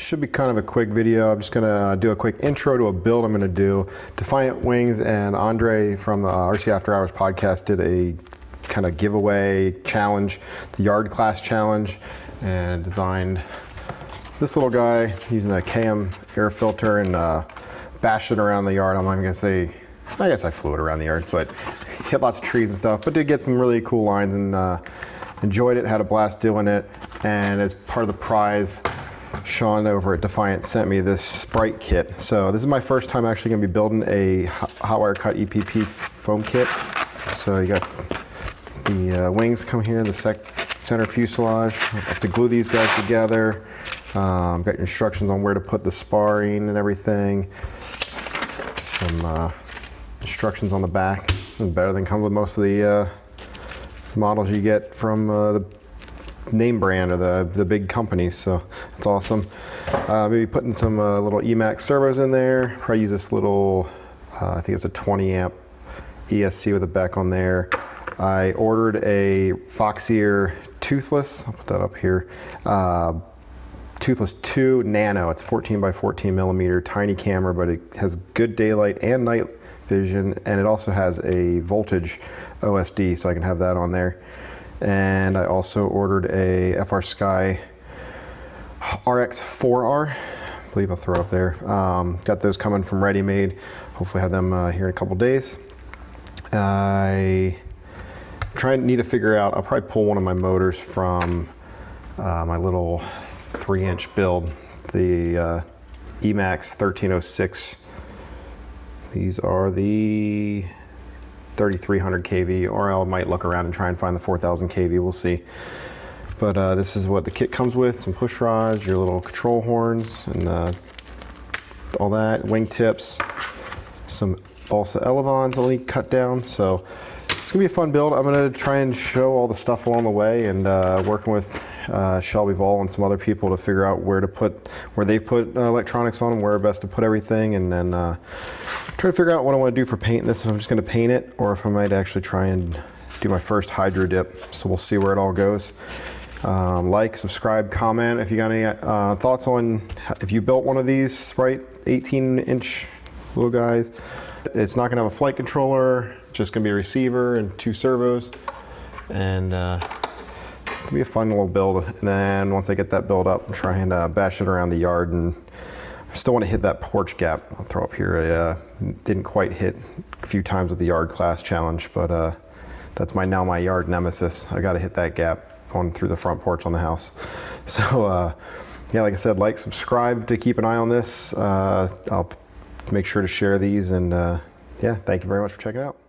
Should be kind of a quick video. I'm just gonna do a quick intro to a build I'm gonna do. Defiant Wings and Andre from the RC After Hours podcast did a kind of giveaway challenge, the yard class challenge, and designed this little guy using a KM air filter and bashed it around the yard. I'm not gonna say, I guess I flew it around the yard, but hit lots of trees and stuff, but did get some really cool lines and enjoyed it, had a blast doing it. And as part of the prize, Sean over at Defiant sent me this Sprite kit. So this is my first time actually going to be building a hot wire cut EPP foam kit. So you got the wings come here, the center fuselage. I have to glue these guys together. Got your instructions on where to put the sparring and everything. Some instructions on the back. Better than come with most of the models you get from the name brand or the big companies, so it's awesome. Maybe putting some little Emax servos in there. Probably use this little, I think it's a 20 amp ESC with a back on there. I ordered a Foxeer toothless, I'll put that up here, toothless 2 nano. It's 14 by 14 millimeter, tiny camera, but it has good daylight and night vision, and it also has a voltage OSD, so I can have that on there. And I also ordered a FrSky RX4R, I believe I'll throw up there. Got those coming from Ready Made. Hopefully have them here in a couple days. I need to figure out, I'll probably pull one of my motors from my little 3-inch build, the Emax 1306. These are the 3300 kV, or I might look around and try and find the 4000 kV, we'll see. But this is what the kit comes with: some push rods, your little control horns, and all that, wing tips, some balsa elevons I'll need cut down. So it's gonna be a fun build. I'm gonna try and show all the stuff along the way, and working with Shelby Vol and some other people to figure out where they've put electronics on and where best to put everything, and then try to figure out what I want to do for painting this, if I'm just going to paint it or if I might actually try and do my first hydro dip. So we'll see where it all goes. Like, subscribe, comment if you got any thoughts on if you built one of these Sprite 18-inch little guys. It's not going to have a flight controller, just going to be a receiver and 2 servos, and it'll be a fun little build. And then once I get that build up, I'll try and bash it around the yard. And I still want to hit that porch gap. I'll throw up here. I didn't quite hit a few times with the yard class challenge, but that's now my yard nemesis. I got to hit that gap going through the front porch on the house. So yeah, like I said, like, subscribe to keep an eye on this. I'll make sure to share these, and yeah, thank you very much for checking it out.